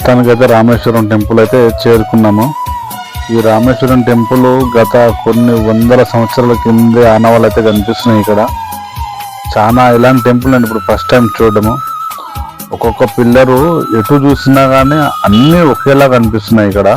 ప్రస్తుతానికైతే రామేశ్వరం టెంపుల్ అయితే చేరుకున్నాము. ఈ రామేశ్వరం టెంపుల్ గత కొన్ని వందల సంవత్సరాల కింద ఆనవాళ్ళు అయితే కనిపిస్తున్నాయి. ఇక్కడ చాలా ఇలాంటి టెంపుల్ నేను ఇప్పుడు ఫస్ట్ టైం చూడడము. ఒక్కొక్క పిల్లరు ఎటు చూసినా కానీ అన్ని ఒకేలా కనిపిస్తున్నాయి ఇక్కడ.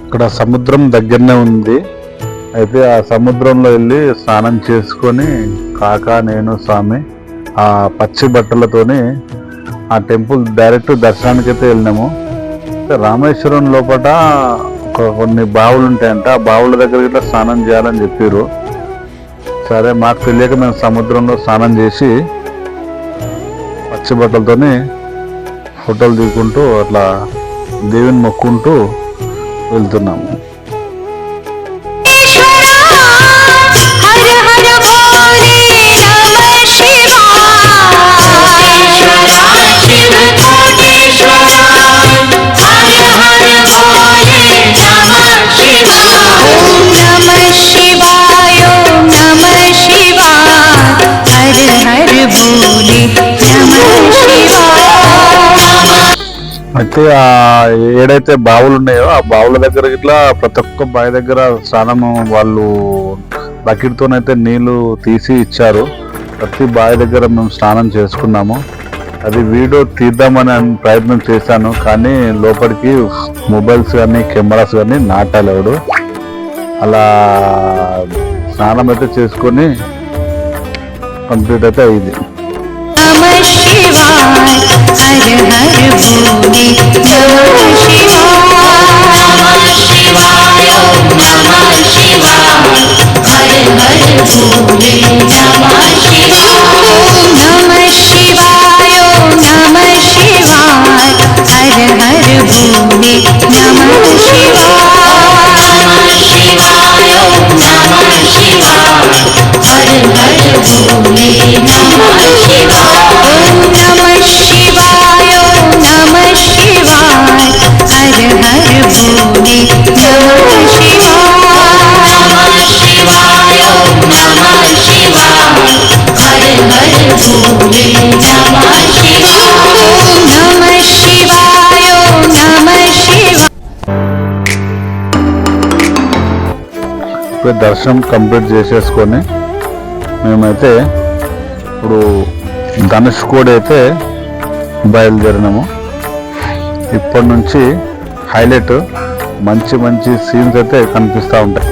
ఇక్కడ సముద్రం దగ్గరనే ఉంది. అయితే ఆ సముద్రంలో వెళ్ళి స్నానం చేసుకొని నేను స్వామి ఆ పచ్చి బట్టలతోని ఆ టెంపుల్ డైరెక్ట్ దర్శనానికి అయితే వెళ్ళినాము. రామేశ్వరం లోపల కొన్ని బావులు ఉంటాయంట. ఆ బావుల దగ్గర ఇట్లా స్నానం చేయాలని చెప్పారు. సరే మాకు తెలియక మేము సముద్రంలో స్నానం చేసి పచ్చి బట్టలతోని ఫోటోలు దిగుకుంటూ అట్లా దేవుని మొక్కుంటూ వెళ్తున్నాము. అయితే ఆ ఏడైతే బావులు ఉన్నాయో ఆ బావుల దగ్గర ఇట్లా ప్రతి ఒక్క బావి దగ్గర స్నానం వాళ్ళు బకెట్తోనైతే నీళ్లు తీసి ఇచ్చారు. ప్రతి బావి దగ్గర మేము స్నానం చేసుకున్నాము. అది వీడియో తీద్దామని ప్రయత్నం చేశాను, కానీ లోపలికి మొబైల్స్ కానీ కెమెరాస్ కానీ నాటలేడు. అలా స్నానం అయితే చేసుకొని కంప్లీట్ అయితే అయింది. దర్శనం కంప్లీట్ చేసేసుకొని మేమైతే ఇప్పుడు ధనుష్కోడి అయితే బయలుదేరినాము. ఇప్పటి నుంచి హైలైట్ మంచి మంచి సీన్స్ అయితే కనిపిస్తూ ఉంటాయి.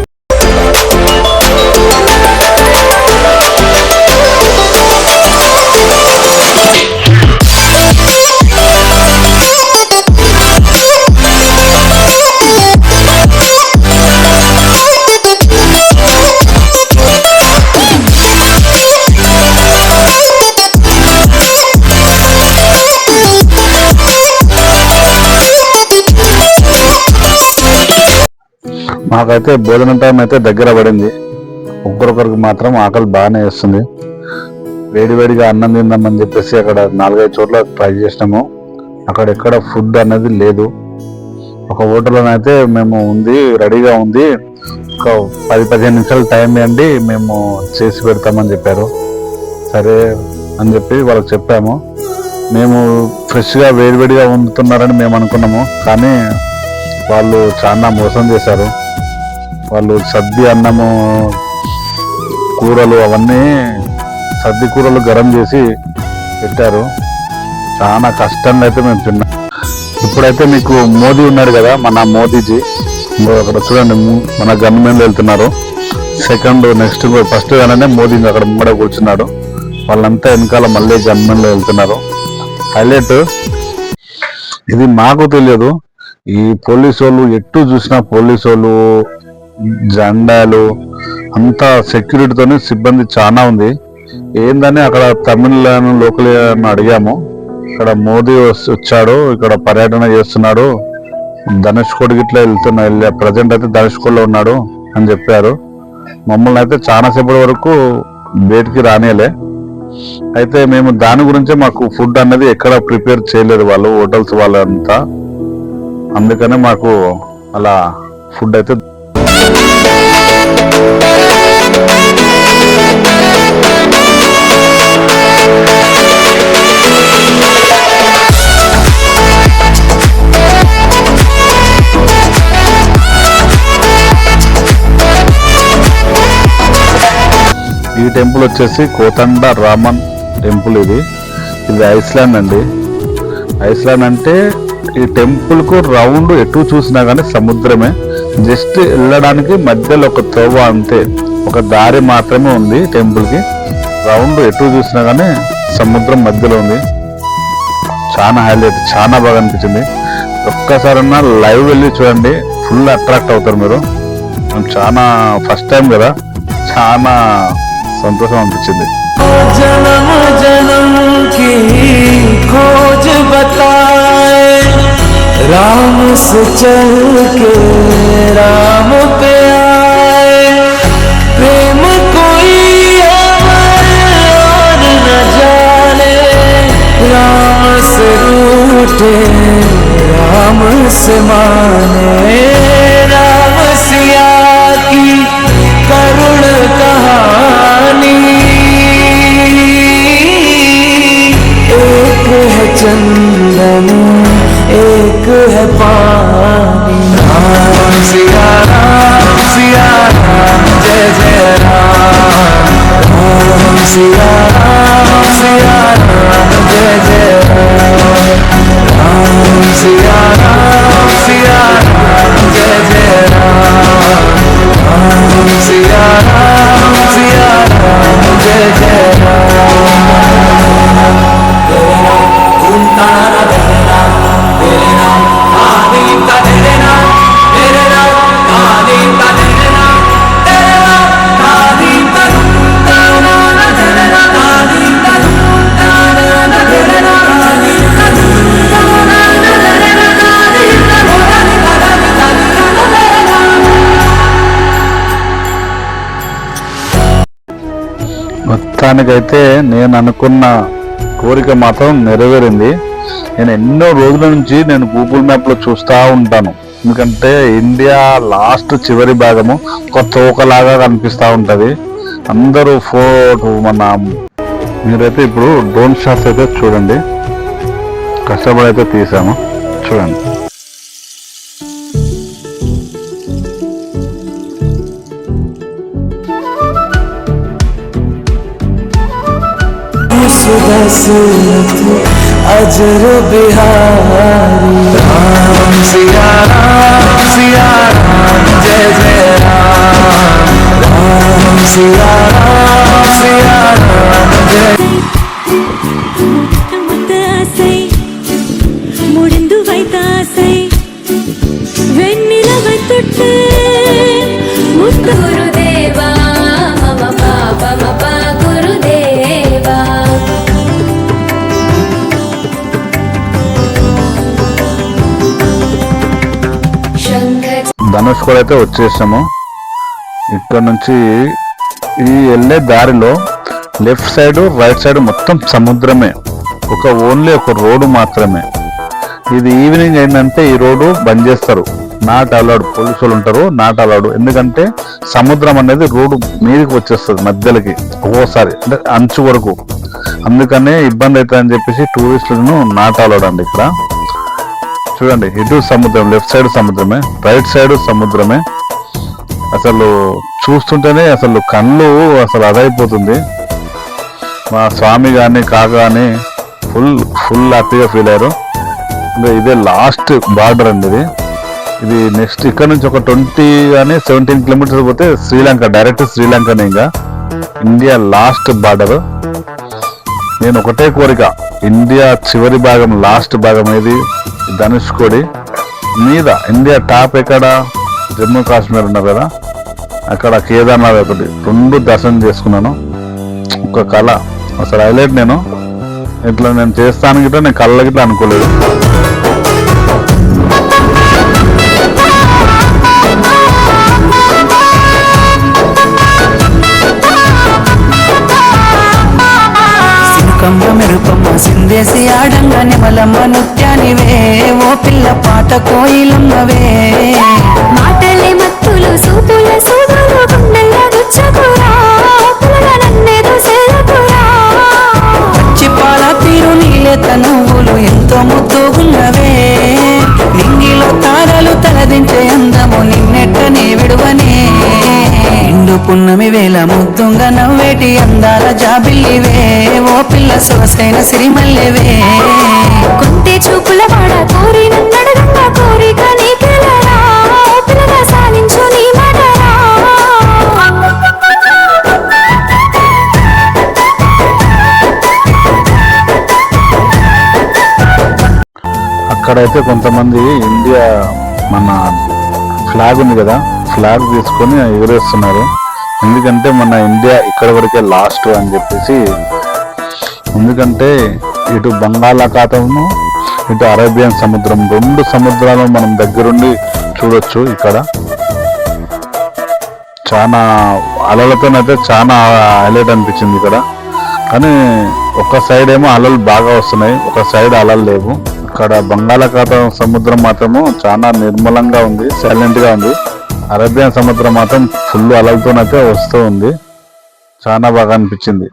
మాకైతే భోజనం టైం అయితే దగ్గర పడింది. ఒక్కొక్కరికి మాత్రం ఆకలి బాగానే వేస్తుంది. వేడివేడిగా అన్నం తిందామని చెప్పేసి అక్కడ 4-5 చోట్ల ట్రై చేసినాము. అక్కడ ఎక్కడ ఫుడ్ అనేది లేదు. ఒక హోటల్లోనైతే మేము రెడీగా ఉంది, ఒక 10-15 నిమిషాలు టైం ఇవ్వండి, మేము చేసి పెడతామని చెప్పారు. సరే అని చెప్పి వాళ్ళకి చెప్పాము. మేము ఫ్రెష్గా వేడివేడిగా వండుతున్నారని మేము అనుకున్నాము, కానీ వాళ్ళు చాలా మోసం చేశారు. వాళ్ళు సద్ది అన్నము కూరలు అవన్నీ సద్ది కూరలు గరం చేసి పెట్టారు. చాలా కష్టంగా అయితే మేము తిన్నాం. ఇప్పుడైతే మీకు మోదీ ఉన్నాడు కదా, మన మోదీజీ అక్కడ చూడండి, మన గన్మెన్లు వెళ్తున్నారు. ఫస్ట్ గానే మోదీ అక్కడ ముంగడ కూర్చున్నాడు. వాళ్ళంతా వెనకాల మళ్ళీ గన్మెన్లు వెళ్తున్నారు. హైలైట్ ఇది మాకు తెలియదు. ఈ పోలీసు వాళ్ళు ఎటు చూసినా పోలీసు వాళ్ళు, జెండాలు, అంతా సెక్యూరిటీతోని సిబ్బంది చాలా ఉంది. ఏందని అక్కడ తమిళనాడు లోకల్ అడిగాము. ఇక్కడ మోదీ వచ్చాడు, ఇక్కడ పర్యటన చేస్తున్నాడు, ధనుష్కోడి గిట్లా ప్రజెంట్ అయితే ధనుష్కోడ్లో ఉన్నాడు అని చెప్పారు. మమ్మల్ని అయితే చాలా సేపటి వరకు బయటికి రానియలే. అయితే మేము దాని గురించే మాకు ఫుడ్ అన్నది ఎక్కడ ప్రిపేర్ చేయలేదు వాళ్ళు, హోటల్స్ వాళ్ళంతా. అందుకనే మాకు అలా ఫుడ్ అయితే ఈ టెంపుల్ వచ్చేసి కోతండ రామన్ టెంపుల్. ఇది ఐస్లాండ్ అండి. ఐస్లాండ్ అంటే ఈ టెంపుల్ కు రౌండ్ ఎటు చూసినా కానీ సముద్రమే. జస్ట్ వెళ్ళడానికి మధ్యలో ఒక తోవ అంతే, ఒక దారి మాత్రమే ఉంది టెంపుల్ కి. రౌండ్ ఎటు చూసినా కానీ సముద్రం మధ్యలో ఉంది. చాలా హైలైట్, చాలా బాగా అనిపించింది. ఒక్కసారన్నా లైవ్ వెళ్ళి చూడండి, ఫుల్ అట్రాక్ట్ అవుతారు మీరు. చాలా ఫస్ట్ టైం కదా, చాలా సంతోషం అనిపించింది. జనమ జనమ की खोज बताए राम से चल के राम पे आए प्रेम कोई और न जाने राम से रूठे राम से माने राम सिया की करुण कहानी एक है चंदन एक है पानी राम सिया राम जय जय राम राम सिया राम जय जय राम राम सिया राम जय जय राम राम सिया राम जय जय మొత్తానికైతే నేను అనుకున్న కోరిక మాత్రం నెరవేరింది. నేను ఎన్నో రోజుల నుంచి నేను గూగుల్ మ్యాప్ లో చూస్తూ ఉంటాను, ఎందుకంటే ఇండియా లాస్ట్ చివరి భాగము ఒక తోకలాగా కనిపిస్తూ ఉంటది. అందరూ మీరైతే ఇప్పుడు డ్రోన్ షాట్స్ అయితే చూడండి, కష్టపడి అయితే తీసాము చూడండి. अजर बिहारी राम सिया राम जय जय राम राम सिया राम जय मुड़िंदु वैतासै वेन्निलव तोट्टु गुरुदेवा मम पापम गुरुदेवा ధనుష్కోడి అయితే వచ్చేసాము. ఇక్కడ నుంచి ఈ వెళ్ళే దారిలో లెఫ్ట్ సైడ్ రైట్ సైడ్ మొత్తం సముద్రమే, ఓన్లీ ఒక రోడ్డు మాత్రమే. ఇది ఈవినింగ్ అయిందంటే ఈ రోడ్డు బంద్ చేస్తారు, నాట్ అలౌడ్, పోలీసులు ఉంటారు, నాట్ అలౌడ్. ఎందుకంటే సముద్రం అనేది రోడ్డు మీదకి వచ్చేస్తుంది మధ్యలోకి ఒక్కోసారి, అంటే అంచు వరకు. అందుకనే ఇబ్బంది అవుతుంది అని చెప్పేసి టూరిస్టులను నాట్ అలౌడ్ అండి. ఇక్కడ చూడండి, ఇటు సముద్రం, లెఫ్ట్ సైడ్ సముద్రమే, రైట్ సైడ్ సముద్రమే. అసలు చూస్తుంటేనే అసలు కళ్ళు అసలు అదైపోతుంది. మా స్వామి కానీ కాక కానీ ఫుల్ హ్యాపీగా ఫీల్ అయ్యారు. ఇంకా ఇదే లాస్ట్ బార్డర్ అండి ఇది నెక్స్ట్ ఇక్కడ నుంచి ఒక 20 కానీ 17 కిలోమీటర్స్ పోతే శ్రీలంక, డైరెక్ట్ శ్రీలంకనే. ఇంకా ఇండియా లాస్ట్ బార్డర్. నేను ఒకటే కోరిక, ఇండియా చివరి భాగం, లాస్ట్ భాగం ఏది, ధనుష్కోడి మీద. ఇండియా టాప్ ఎక్కడ, జమ్మూ కాశ్మీర్ ఉన్నారు కదా, అక్కడ కేదార్నాథ్ ఒకటి, 2 దర్శనం చేసుకున్నాను. ఒక కళ అసలు హైలైట్. ఇట్లా నేను చేస్తాను గిట్లా నేను కళ్ళ గిట్లా అనుకోలేదు. సినుకమ్మ మెరుపమ్మ సిందేసి ఆడంగా నెమలమ్మ నృత్యానివే, ఓ పిల్ల పాట కోయిలమ్మవే. మాటలే మత్తులు సూపుల సూదులు గుండెల్లో గుచ్చకురా, పులగ నన్నేదో సేలకురా. చిప్పాల తీరు నీలేత నువ్వులు ఎంతో ముద్దుగున్నవే, నింగిలో తారలు తలదించే అందము నిన్నెట్టనే విడువనే. ఇండు పున్నమి వేళ ముద్దుంగా నవ్వేటి అందాల జాబిల్లివే, ఓ పిల్ల సొగసైన సిరిమల్లెవే. కొంటే చూపుల వాడ కోరి నన్నడగంగా కోరిక నీకెలరా, పిల్లగ సాలించు నీ మాటరా. అక్కడైతే కొంతమంది ఇండియా మన ఫ్లాగ్ ఉంది కదా, ఫ్లాగ్ తీసుకొని ఎగురేస్తున్నారు. ఎందుకంటే మన ఇండియా ఇక్కడ వరకే లాస్ట్ అని చెప్పేసి. ఎందుకంటే ఇటు బంగాళాఖాతము, ఇటు అరేబియన్ సముద్రం, 2 సముద్రాలు మనం దగ్గరుండి చూడొచ్చు. ఇక్కడ చాలా అలలతోనైతే చాలా హైలైట్ అనిపించింది ఇక్కడ. కానీ ఒక సైడ్ ఏమో అలలు బాగా వస్తున్నాయి, ఒక సైడ్ అలలు లేవు. ఇక్కడ బంగాళాఖాతం సముద్రం మాత్రము చాలా నిర్మలంగా ఉంది, సైలెంట్ గా ఉంది. అరేబియన్ సముద్రం మాత్రం ఫుల్ అలలతోనైతే వస్తూ ఉంది. చాలా బాగా అనిపించింది.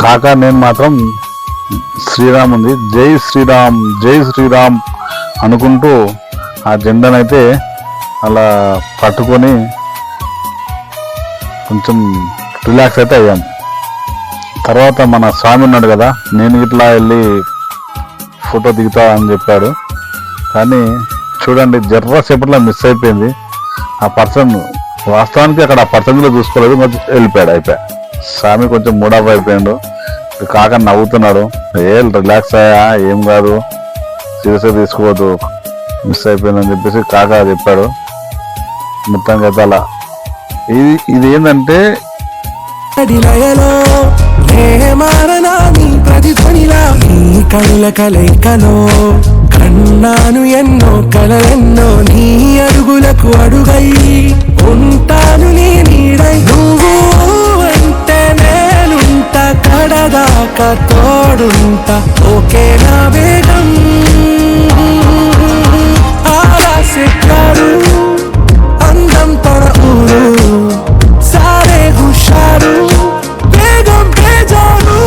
కాక నేను మాత్రం శ్రీరామ్ ఉంది, జై శ్రీరామ్ జై శ్రీరామ్ అనుకుంటూ ఆ జెండానైతే అలా పట్టుకొని కొంచెం రిలాక్స్ అయితే అయ్యాం. తర్వాత మన స్వామి ఉన్నాడు కదా, నేను ఇట్లా వెళ్ళి ఫోటో దిగుతా అని చెప్పాడు. కానీ చూడండి, జర్రసేపట్లో మిస్ అయిపోయింది. ఆ పర్సన్ వాస్తవానికి అక్కడ ఆ పర్సన్ కూడా చూసుకోలేదు, కొంచెం వెళ్ళిపోయాడు. స్వామి కొంచెం మూడప్ అయిపోయాడు. కాక నవ్వుతున్నాడు, రిలాక్స్ అయ్యా, ఏం కాదు, సీరియస్గా తీసుకోవద్దు, మిస్ అయిపోయిందని చెప్పేసి కాక చెప్పాడు. మొత్తంగా అయితే అలా ఇది ఏంటంటే కళ్ళ కలయికలో కన్నాను ఎన్నో కలలెన్నో, నీ అడుగులకు అడుగై ఉంటాను నీ నీడై. నువ్వు అంటే నేనుంట, కడదాకా తోడుంటా, ఓకే నా వేగం. ఆరాసెక్కారు అందం తన ఊరు, సారే హుషారు, వేగం బేజారు.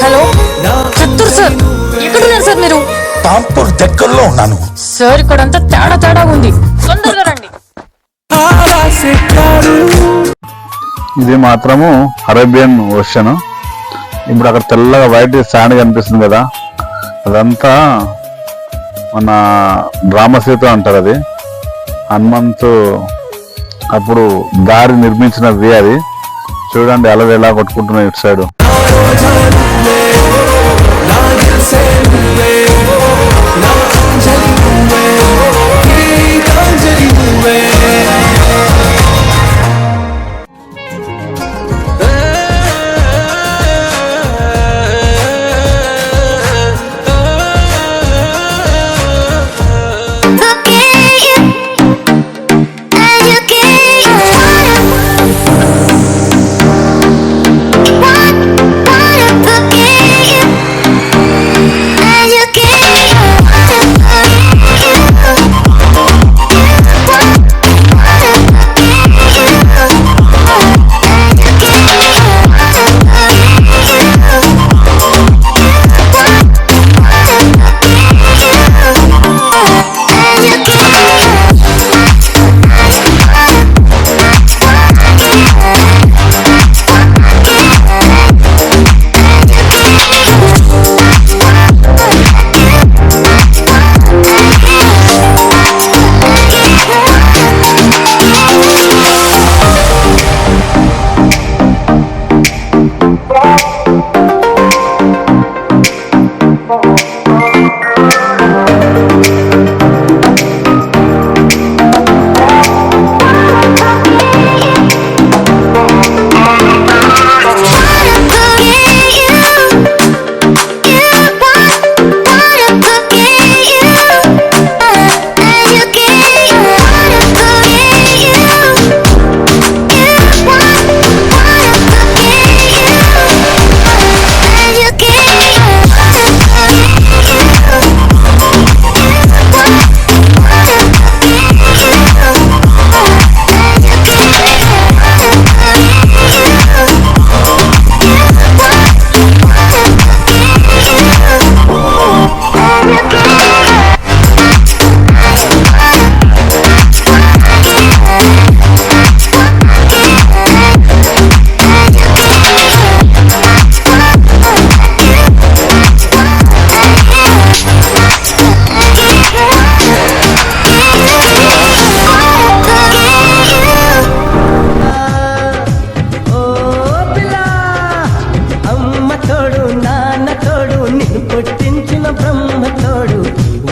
హలో చిత్తూరు సార్, ఎక్కడున్నారు సార్ మీరు? తాంపూర్ దగ్గరలో ఉన్నాను సార్. ఇక్కడంతా తేడా ఉంది, తొందరగా రండి. ఇది మాత్రము అరేబియన్ ఓషన్. ఇప్పుడు అక్కడ తెల్లగా వైట్ శాండ్ కనిపిస్తుంది కదా, అదంతా మన రామసేతు అంటారు. అది హనుమంతు అప్పుడు దారి నిర్మించినది అది. చూడండి అలలు ఎలా కొట్టుకుంటున్నాయి ఇటు సైడ్. నా రోజా నువ్వే, నా దిల్సే నువ్వే, నా అంజలి నువ్వే, గీతాంజలి నువ్వే.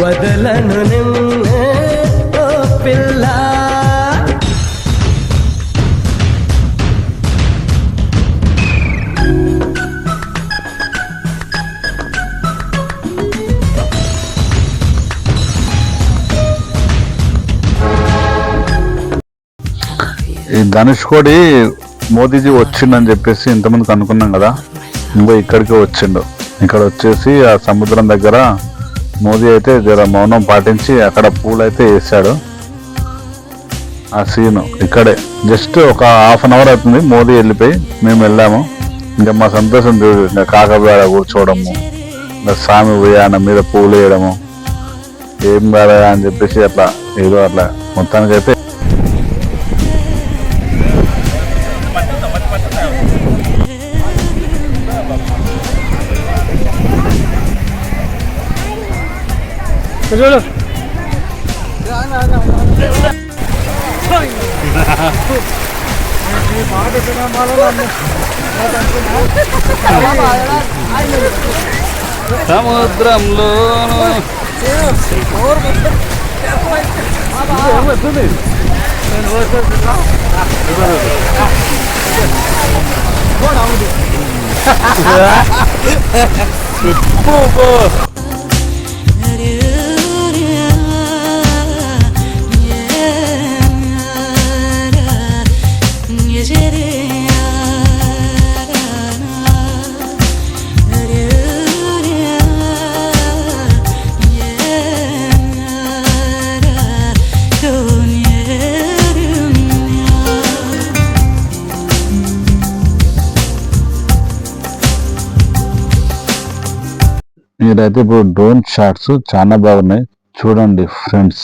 వదలను నిన్నే ఓ పిల్ల. ఈ ధనుష్కోడి మోదీజీ వచ్చిండని చెప్పేసి ఇంతమందికి అనుకున్నాం కదా, ఇంకో ఇక్కడికి వచ్చిండు. ఇక్కడ వచ్చేసి ఆ సముద్రం దగ్గర మోదీ అయితే జర మౌనం పాటించి అక్కడ పూలు అయితే వేసాడు. ఆ సీను ఇక్కడే జస్ట్ ఒక హాఫ్ అన్ అవర్ అవుతుంది మోదీ వెళ్ళిపోయి మేము వెళ్ళాము. ఇంకా మా సంతోషం చూడు, ఇంకా కాకబేడ కూర్చోవడము, ఇంకా స్వామి ఉయ్యాన మీద పూలు వేయడము, ఏం కాదా అని చెప్పేసి అట్లా ఏదో అట్లా మొత్తానికైతే చూడు సముద్రంలో మీరైతే ఇప్పుడు డ్రోన్ షాట్స్ చాలా బాగున్నాయి చూడండి ఫ్రెండ్స్.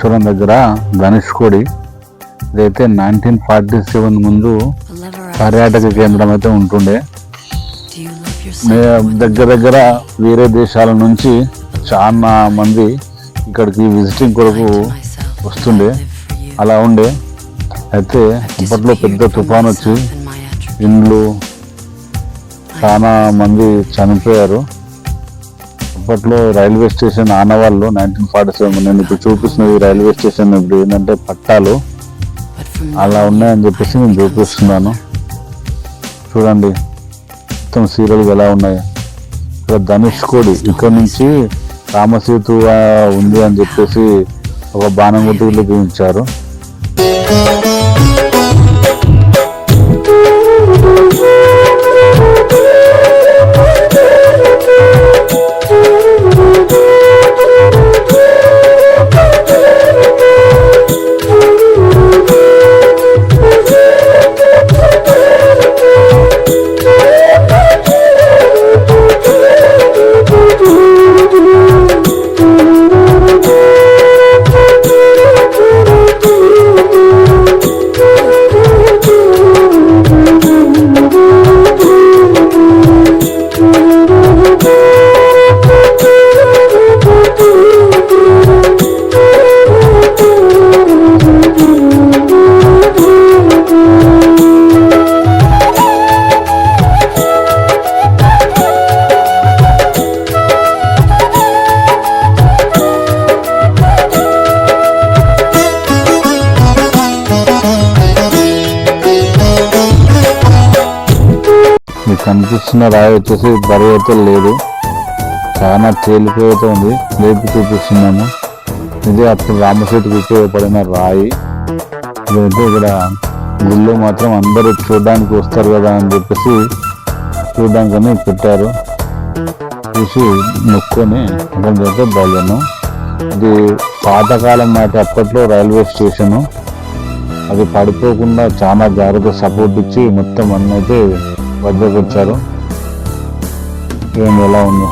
కాళేశ్వరం దగ్గర ధనుష్కోడి. ఇదైతే 1947 ముందు పర్యాటక కేంద్రం అయితే ఉంటుండే. దగ్గర దగ్గర వేరే దేశాల నుంచి చాలా మంది ఇక్కడికి విజిటింగ్ కొరకు వస్తుండే, అలా ఉండే. అయితే అప్పట్లో పెద్ద తుఫాన్ వచ్చి ఇండ్లు చాలా మంది చనిపోయారు. అప్పట్లో రైల్వే స్టేషన్ ఆనవాళ్ళు 1947, నేను ఇప్పుడు చూపిస్తున్నది రైల్వే స్టేషన్ ఇప్పుడు ఏంటంటే పట్టాలు అలా ఉన్నాయని చెప్పేసి నేను చూపిస్తున్నాను. చూడండి మొత్తం సీరియల్ ఎలా ఉన్నాయి. ఇక్కడ ధనుష్కోడి, ఇక్కడ నుంచి రామసేతు ఉంది అని చెప్పేసి ఒక బాణం గుర్తులు చూపించారు. కనిపిస్తున్న రాయి వచ్చేసి బరువు అయితే లేదు, చాలా తేలికైతే ఉంది. లేపి చూపిస్తున్నాము. ఇదే అప్పుడు రామసేతుకు ఉపయోగపడిన రాయి. ఇదైతే ఇక్కడ గుళ్ళు మాత్రం అందరూ చూడడానికి వస్తారు కదా అని చెప్పేసి చూడడానికని పెట్టారు. చూసి మొక్కుని అక్కడికైతే బయలుదేరాను. ఇది పాతకాలం మాట, అప్పట్లో రైల్వే స్టేషను. అది పడిపోకుండా చాలా జాగ్రత్త సపోర్ట్ ఇచ్చి మొత్తం అన్నైతే భద్రపరిచారు. ఏం ఎలా ఉంది,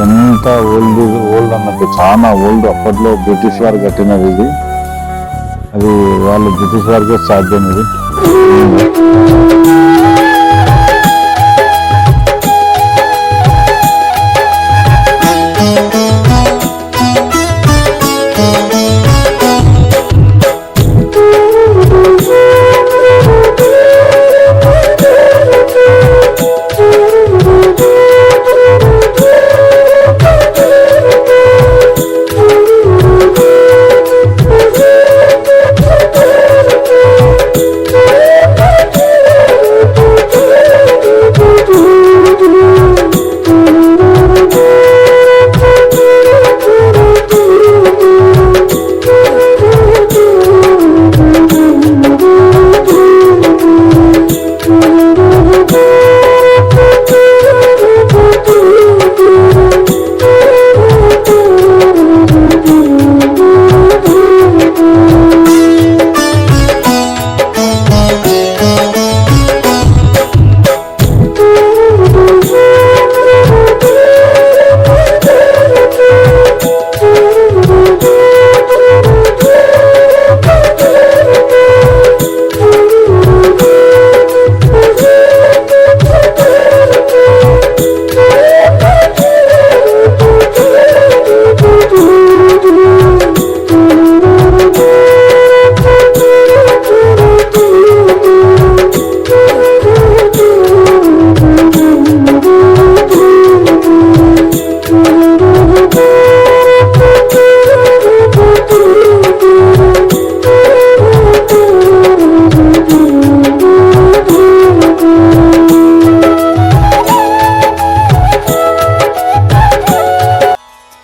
ఎంత ఓల్డ్ అన్నట్టు, చాలా ఓల్డ్. అప్పట్లో బ్రిటిష్ వారు కట్టినది ఇది. అది వాళ్ళు బ్రిటిష్ వారికే సాధ్యం ఇది.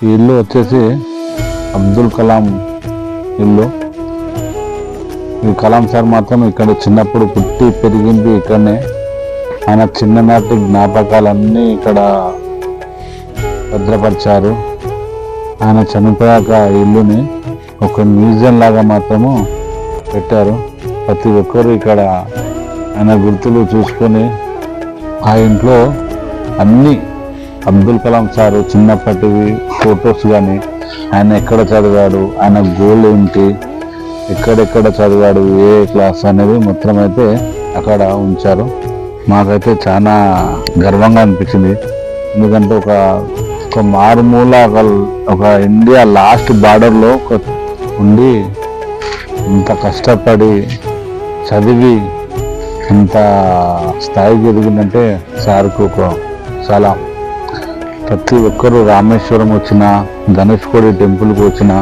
ఈ ఇల్లు వచ్చేసి అబ్దుల్ కలాం ఇల్లు. ఈ కలాం సార్ మాత్రం ఇక్కడ చిన్నప్పుడు పుట్టి పెరిగింది ఇక్కడనే. ఆయన చిన్ననాటి జ్ఞాపకాలన్నీ ఇక్కడ భద్రపరిచారు. ఆయన చనిపోయాక ఇల్లుని ఒక మ్యూజియం లాగా మాత్రము పెట్టారు. ప్రతి ఒక్కరు ఇక్కడ ఆయన గుర్తులు చూసుకొని ఆ ఇంట్లో అన్ని అబ్దుల్ కలాం సారు చిన్నప్పటివి ఫొటోస్ కానీ ఆయన ఎక్కడ చదివాడు, ఆయన గోల్ ఏంటి, ఎక్కడెక్కడ చదివాడు, ఏ క్లాస్ అనేది మొత్తం అయితే అక్కడ ఉంచారు. మాకైతే చాలా గర్వంగా అనిపించింది. ఎందుకంటే ఒక మారుమూల ఒక ఇండియా లాస్ట్ బార్డర్లో ఉండి ఇంత కష్టపడి చదివి ఇంత స్థాయికి ఎదిగిందంటే సార్కు చాలా. ప్రతి ఒక్కరూ రామేశ్వరం వచ్చినా, ధనుష్కోడి టెంపుల్కి వచ్చినా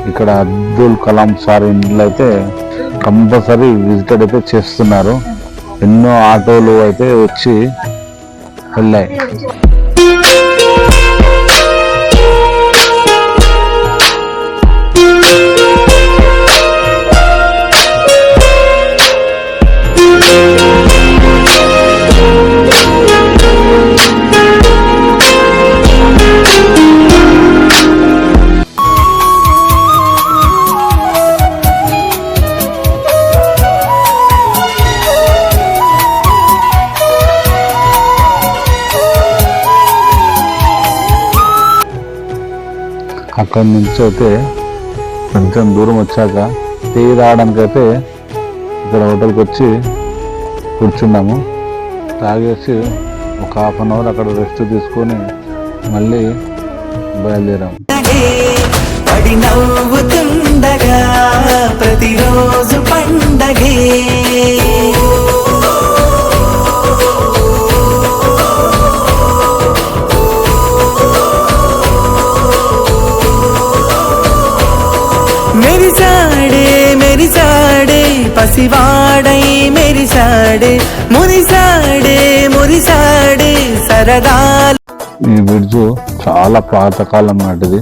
ఇక్కడ అబ్దుల్ కలాం సార్ ఇంట్లో అయితే కంపల్సరీ విజిట్ అయితే చేస్తున్నారు. ఎన్నో ఆటోలు అయితే వచ్చి వెళ్ళాయి. అక్కడి నుంచి అయితే కొంచెం దూరం వచ్చాక టీ రావడానికి అయితే ఇక్కడ హోటల్కి వచ్చి కూర్చున్నాము. తాగేసి ఒక 1/2 అవర్ అక్కడ రెస్ట్ తీసుకొని మళ్ళీ బయలుదేరాము. పడి నవ్వుతుండగా ప్రతిరోజు పండగే. మెరిసాడే పసివాడై మెరిసాడే, మురిసాడే సరదా. ఈ బ్రిడ్జ్ చాలా పాతకాలం నాటిది.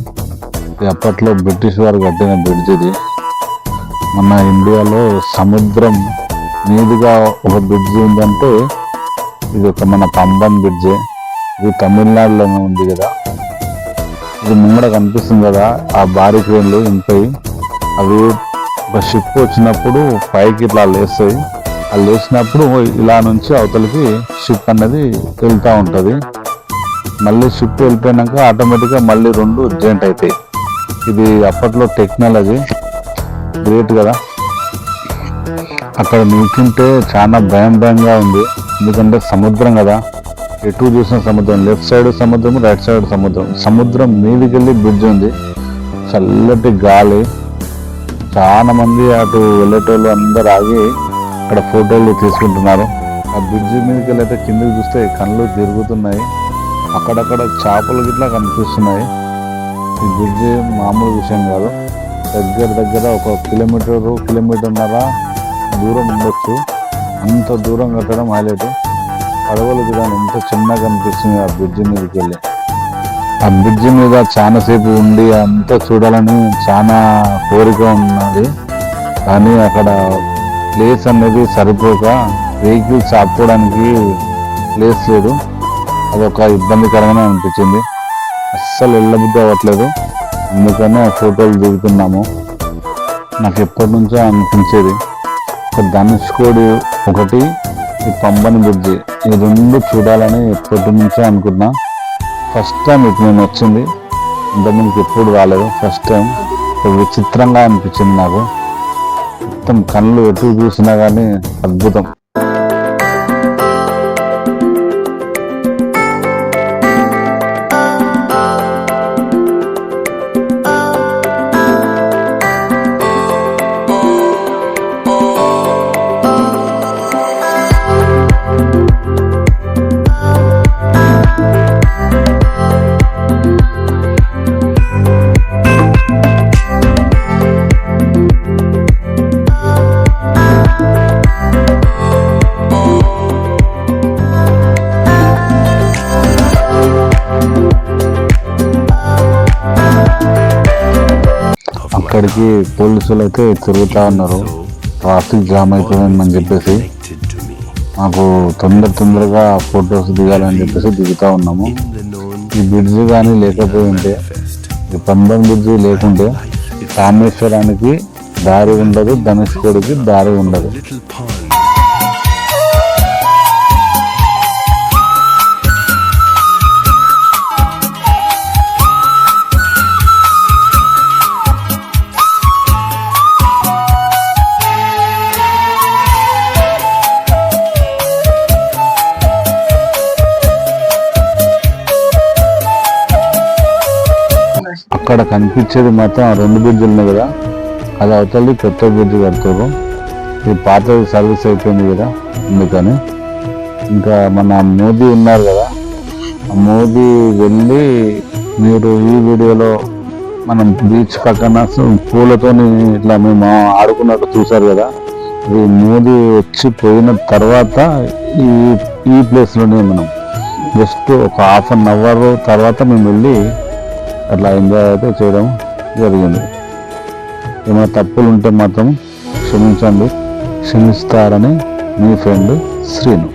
అప్పట్లో బ్రిటిష్ వారు కట్టిన బ్రిడ్జ్ ఇది. మన ఇండియాలో సముద్రం మీదుగా ఒక బ్రిడ్జ్ ఉందంటే ఇది మన పంబన్ బ్రిడ్జ్. ఇది తమిళనాడులోనే ఉంది కదా. ఇది ముంగడ కనిపిస్తుంది కదా, ఆ భారీ క్రేన్లు ఇంపాయి. అవి ఒక షిప్ వచ్చినప్పుడు పైకి ఇట్లా లేస్తాయి. ఆ లేచినప్పుడు ఇలా నుంచి అవతలకి షిప్ అనేది వెళ్తూ ఉంటుంది. మళ్ళీ షిప్ వెళ్ళిపోయినాక ఆటోమేటిక్గా మళ్ళీ 2 జాయింట్ అవుతాయి. ఇది అప్పట్లో టెక్నాలజీ గ్రేట్ కదా. అక్కడ నిల్చుంటే చాలా భయంగా ఉంది. ఎందుకంటే సముద్రం కదా, ఎటు చూసిన సముద్రం. లెఫ్ట్ సైడ్ సముద్రం, రైట్ సైడ్ సముద్రం. సముద్రం మీదికి వెళ్ళి బ్రిడ్జ్ ఉంది. చల్లటి గాలి. చాలా మంది అటు వెళ్ళేటోళ్ళు అందరు ఆగి అక్కడ ఫోటోలు తీసుకుంటున్నారు. ఆ బ్రిడ్జి మీదకి వెళ్ళైతే కిందకి చూస్తే కళ్ళు తిరుగుతున్నాయి. అక్కడక్కడ చేపలు గిట్లా కనిపిస్తున్నాయి. ఈ బ్రిడ్జి మామూలు విషయం కాదు. దగ్గర 1 కిలోమీటర్న్నర దూరం ఉండొచ్చు. అంత దూరం కట్టడం హైలైట్. పడవలు చూడండి ఎంత చిన్నగా కనిపిస్తుంది ఆ బ్రిడ్జి మీదకి వెళ్ళి. ఆ బ్రిడ్జి మీద చాలాసేపు ఉండి అంతా చూడాలని చాలా కోరిక ఉన్నది. కానీ అక్కడ ప్లేస్ అనేది సరిపోక వెహికల్స్ ఆపుకోవడానికి ప్లేస్ లేదు. అదొక ఇబ్బందికరంగానే అనిపించింది. అస్సలు వెళ్ళబుద్ధి అవ్వట్లేదు. అందుకనే ఫోటోలు దిగుతున్నాము. నాకు ఎప్పటి నుంచో అనిపించేది ఒక ధనుష్కోడి ఒకటి, ఈ పంబన్ బ్రిడ్జి, ఈ 2 చూడాలని ఎప్పటి నుంచో అనుకున్నా. ఫస్ట్ టైం ఇప్పుడు నేను వచ్చింది. ఇంతకుముందుకు ఎప్పుడు రాలేదు. ఫస్ట్ టైం విచిత్రంగా అనిపించింది నాకు. మొత్తం కళ్ళు ఎటు చూసినా కానీ అద్భుతం. అక్కడికి పోలీసులు అయితే తిరుగుతూ ఉన్నారు. ట్రాఫిక్ జామ్ అయిపోయిందని చెప్పేసి మాకు తొందరగా ఫొటోస్ దిగాలని చెప్పేసి దిగుతూ ఉన్నాము. ఈ బ్రిడ్జ్ కానీ లేకపోయి ఉంటే, ఈ పంబన్ బ్రిడ్జ్ లేకుంటే రామేశ్వరానికి దారి ఉండదు, ధనుష్కోడికి దారి ఉండదు. అక్కడ కనిపించేది మాత్రం ఆ 2 బ్రిడ్జిలు ఉన్నాయి కదా, అది అవతలి కొత్త బ్రిడ్జ్ కడుతున్నారు. ఇది పాతది సర్వీస్ అయిపోయింది కదా, అందుకని. ఇంకా మన మోదీ ఉన్నారు కదా, ఆ మోదీ వెళ్ళి మీరు ఈ వీడియోలో మనం బీచ్ పక్కన పూలతోని ఇట్లా మేము ఆడుకున్నట్టు చూసారు కదా, అది మోదీ వచ్చి పోయిన తర్వాత ఈ ప్లేస్లోనే మనం జస్ట్ ఒక ½ అవర్ తర్వాత మేము వెళ్ళి అట్లా ఎంజాయ్ అయితే చేయడం జరిగింది. ఏమైనా తప్పులు ఉంటే మాత్రం క్షమించండి, క్షమిస్తారని మీ ఫ్రెండ్ శ్రీను.